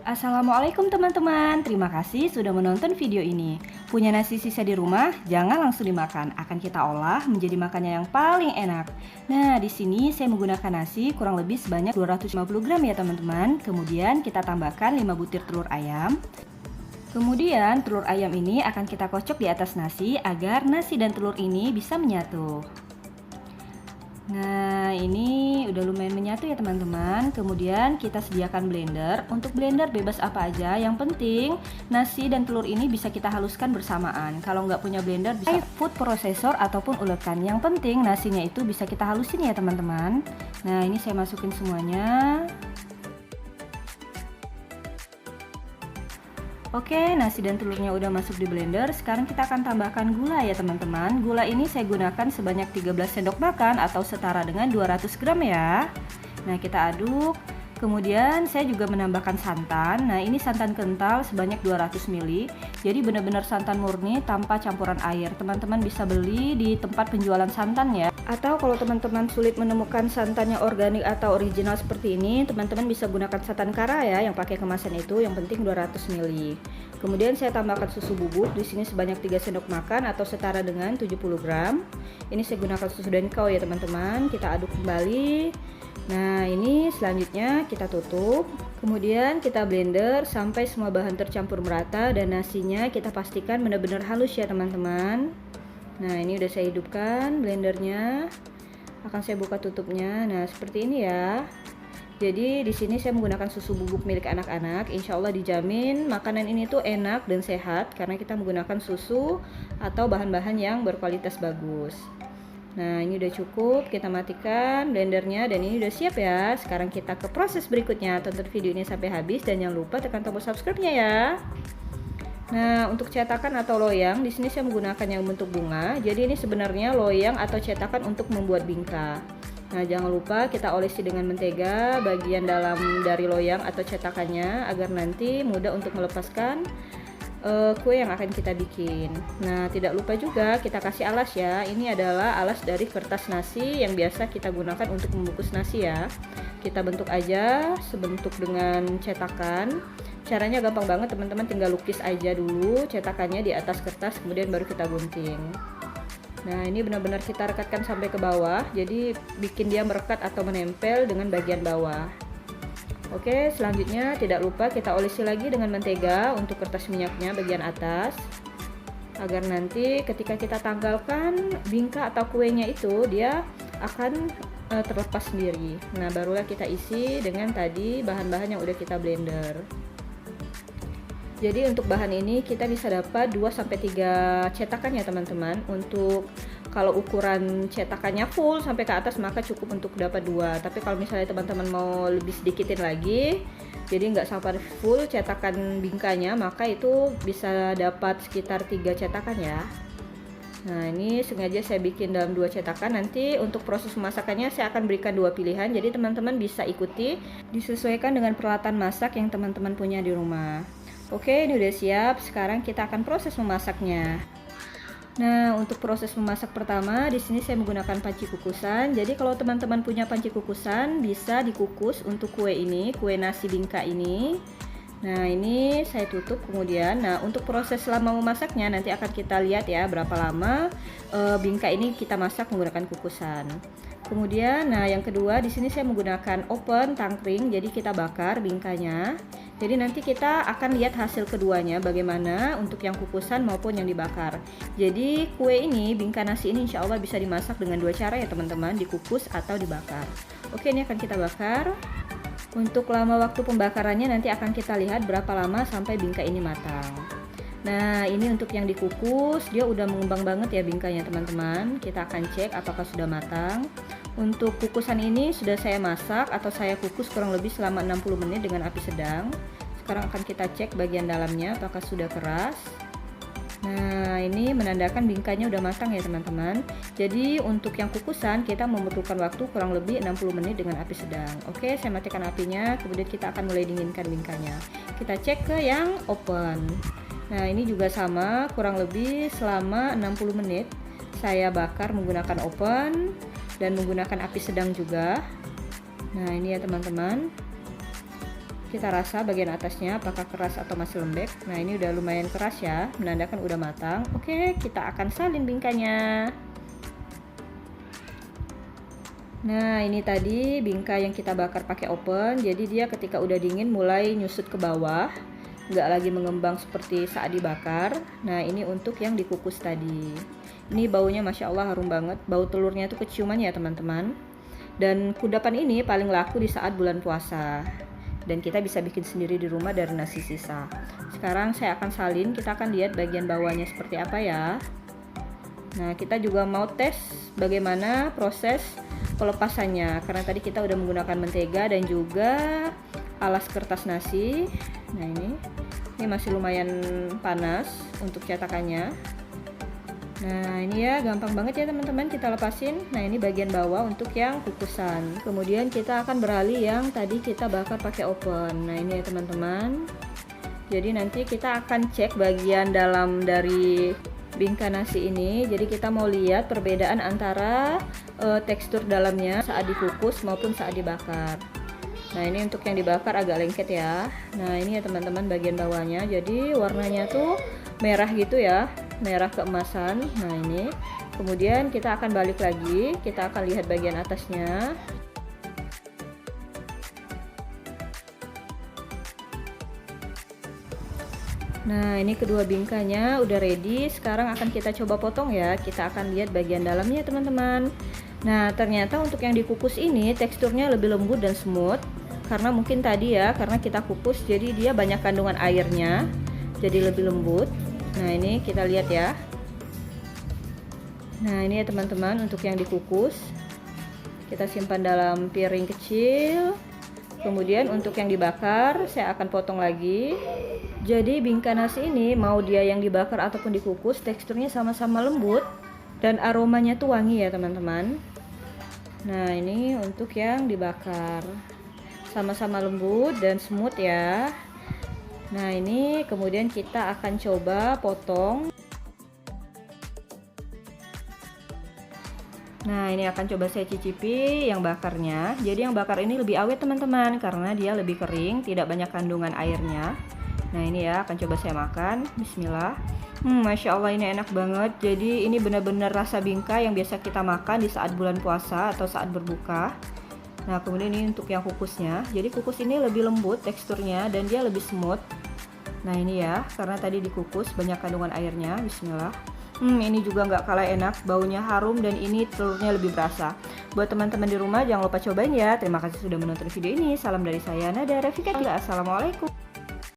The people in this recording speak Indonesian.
Assalamualaikum teman-teman, terima kasih sudah menonton video ini. Punya nasi sisa di rumah? Jangan langsung dimakan, akan kita olah menjadi makanan yang paling enak. Nah, di sini saya menggunakan nasi kurang lebih sebanyak 250 gram ya teman-teman. Kemudian kita tambahkan 5 butir telur ayam. Kemudian telur ayam ini akan kita kocok di atas nasi agar nasi dan telur ini bisa menyatu. Nah, ini udah lumayan menyatu ya teman-teman. Kemudian kita sediakan blender. Untuk blender bebas apa aja. Yang penting nasi dan telur ini bisa kita haluskan bersamaan. Kalau nggak punya blender bisa food processor ataupun ulekan. Yang penting nasinya itu bisa kita halusin ya teman-teman. Nah, ini saya masukin semuanya. Oke, nasi dan telurnya udah masuk di blender. Sekarang kita akan tambahkan gula ya teman-teman. Gula ini saya gunakan sebanyak 13 sendok makan atau setara dengan 200 gram ya. Nah, kita aduk. Kemudian saya juga menambahkan santan. Nah, ini santan kental sebanyak 200 ml. Jadi benar-benar santan murni tanpa campuran air. Teman-teman bisa beli di tempat penjualan santan ya. Atau kalau teman-teman sulit menemukan santan yang organik atau original seperti ini, teman-teman bisa gunakan santan kara ya yang pakai kemasan itu, yang penting 200 ml. Kemudian saya tambahkan susu bubuk di sini sebanyak 3 sendok makan atau setara dengan 70 gram. Ini saya gunakan susu Dankau ya teman-teman. Kita aduk kembali. Nah, ini selanjutnya kita tutup. Kemudian kita blender sampai semua bahan tercampur merata dan nasinya kita pastikan benar-benar halus ya teman-teman. Nah, ini udah saya hidupkan blendernya. Akan saya buka tutupnya. Nah, seperti ini ya. Jadi di sini saya menggunakan susu bubuk milik anak-anak. Insya Allah dijamin makanan ini tuh enak dan sehat karena kita menggunakan susu atau bahan-bahan yang berkualitas bagus. Nah, ini udah cukup, kita matikan blendernya dan ini udah siap ya. Sekarang kita ke proses berikutnya. Tonton video ini sampai habis dan jangan lupa tekan tombol subscribe-nya ya. Nah, untuk cetakan atau loyang, di sini saya menggunakan yang bentuk bunga. Jadi ini sebenarnya loyang atau cetakan untuk membuat bingka. Nah, jangan lupa kita olesi dengan mentega bagian dalam dari loyang atau cetakannya agar nanti mudah untuk melepaskan kue yang akan kita bikin. Nah, tidak lupa juga kita kasih alas ya. Ini adalah alas dari kertas nasi yang biasa kita gunakan untuk membungkus nasi ya. Kita bentuk aja sebentuk dengan cetakan. Caranya gampang banget teman-teman, tinggal lukis aja dulu cetakannya di atas kertas, kemudian baru kita gunting. Nah, ini benar-benar kita rekatkan sampai ke bawah, jadi bikin dia merekat atau menempel dengan bagian bawah. Oke, selanjutnya tidak lupa kita olesi lagi dengan mentega untuk kertas minyaknya bagian atas, agar nanti ketika kita tanggalkan bingka atau kuenya itu dia akan terlepas sendiri. Nah, barulah kita isi dengan tadi bahan-bahan yang udah kita blender. Jadi untuk bahan ini kita bisa dapat 2-3 cetakan ya teman-teman. Untuk kalau ukuran cetakannya full sampai ke atas maka cukup untuk dapat 2. Tapi kalau misalnya teman-teman mau lebih sedikitin lagi, jadi nggak sampai full cetakan bingkanya, maka itu bisa dapat sekitar 3 cetakan ya. Nah, ini sengaja saya bikin dalam 2 cetakan. Nanti untuk proses memasakannya saya akan berikan 2 pilihan. Jadi teman-teman bisa ikuti, disesuaikan dengan peralatan masak yang teman-teman punya di rumah. Oke, ini udah siap. Sekarang kita akan proses memasaknya. Nah, untuk proses memasak pertama, di sini saya menggunakan panci kukusan. Jadi kalau teman-teman punya panci kukusan, bisa dikukus untuk kue ini, kue nasi bingka ini. Nah, ini saya tutup kemudian. Nah, untuk proses lama memasaknya nanti akan kita lihat ya berapa lama bingka ini kita masak menggunakan kukusan. Kemudian, nah yang kedua di sini saya menggunakan oven tangkring. Jadi kita bakar bingkanya. Jadi nanti kita akan lihat hasil keduanya bagaimana untuk yang kukusan maupun yang dibakar. Jadi kue ini, bingka nasi ini insya Allah bisa dimasak dengan 2 cara ya teman-teman, dikukus atau dibakar. Oke, ini akan kita bakar. Untuk lama waktu pembakarannya nanti akan kita lihat berapa lama sampai bingka ini matang. Nah, ini untuk yang dikukus, dia udah mengembang banget ya bingkanya teman-teman. Kita akan cek apakah sudah matang. Untuk kukusan ini sudah saya masak atau saya kukus kurang lebih selama 60 menit dengan api sedang. Sekarang akan kita cek bagian dalamnya apakah sudah keras. Nah, ini menandakan bingkanya udah matang ya teman-teman. Jadi untuk yang kukusan kita memerlukan waktu kurang lebih 60 menit dengan api sedang. Oke, saya matikan apinya, kemudian kita akan mulai dinginkan bingkanya. Kita cek ke yang open. Nah, ini juga sama, kurang lebih selama 60 menit saya bakar menggunakan oven dan menggunakan api sedang juga. Nah, ini ya teman-teman. Kita rasa bagian atasnya apakah keras atau masih lembek. Nah, ini udah lumayan keras ya, menandakan udah matang. Oke, kita akan salin bingkanya. Nah, ini tadi bingka yang kita bakar pakai oven. Jadi dia ketika udah dingin mulai nyusut ke bawah, nggak lagi mengembang seperti saat dibakar. Nah, ini untuk yang dikukus tadi. Ini baunya Masya Allah harum banget. Bau telurnya tuh keciuman ya teman-teman. Dan kudapan ini paling laku di saat bulan puasa. Dan kita bisa bikin sendiri di rumah dari nasi sisa. Sekarang saya akan salin, kita akan lihat bagian bawahnya seperti apa ya. Nah, kita juga mau tes bagaimana proses pelepasannya, karena tadi kita udah menggunakan mentega dan juga alas kertas nasi. Nah, ini masih lumayan panas untuk cetakannya. Nah, ini ya gampang banget ya teman-teman kita lepasin. Nah, ini bagian bawah untuk yang kukusan. Kemudian kita akan beralih yang tadi kita bakar pakai oven. Nah, ini ya teman-teman. Jadi nanti kita akan cek bagian dalam dari bingka nasi ini. Jadi kita mau lihat perbedaan antara tekstur dalamnya saat dikukus maupun saat dibakar. Nah, ini untuk yang dibakar agak lengket ya. Nah, ini ya teman-teman bagian bawahnya. Jadi warnanya tuh merah gitu ya, merah keemasan. Nah, ini kemudian kita akan balik lagi, kita akan lihat bagian atasnya. Nah, ini kedua bingkanya udah ready. Sekarang akan kita coba potong ya. Kita akan lihat bagian dalamnya teman-teman. Nah, ternyata untuk yang dikukus ini teksturnya lebih lembut dan smooth. Karena mungkin tadi ya, karena kita kukus jadi dia banyak kandungan airnya. Jadi lebih lembut. Nah, ini kita lihat ya. Nah, ini ya teman-teman untuk yang dikukus. Kita simpan dalam piring kecil. Kemudian untuk yang dibakar saya akan potong lagi. Jadi bingka nasi ini mau dia yang dibakar ataupun dikukus teksturnya sama-sama lembut dan aromanya tuh wangi ya teman-teman. Nah, ini untuk yang dibakar sama-sama lembut dan smooth ya. Nah, ini kemudian kita akan coba potong. Nah, ini akan coba saya cicipi yang bakarnya. Jadi yang bakar ini lebih awet teman-teman karena dia lebih kering, tidak banyak kandungan airnya. Nah, ini ya akan coba saya makan. Bismillah. Masya Allah ini enak banget. Jadi ini benar-benar rasa bingka yang biasa kita makan di saat bulan puasa atau saat berbuka. Nah, kemudian ini untuk yang kukusnya. Jadi kukus ini lebih lembut teksturnya dan dia lebih smooth. Nah, ini ya karena tadi dikukus banyak kandungan airnya. Bismillah. Ini juga nggak kalah enak, baunya harum dan ini telurnya lebih berasa. Buat teman-teman di rumah jangan lupa cobain ya. Terima kasih sudah menonton video ini. Salam dari saya Nada Rafika. Assalamualaikum.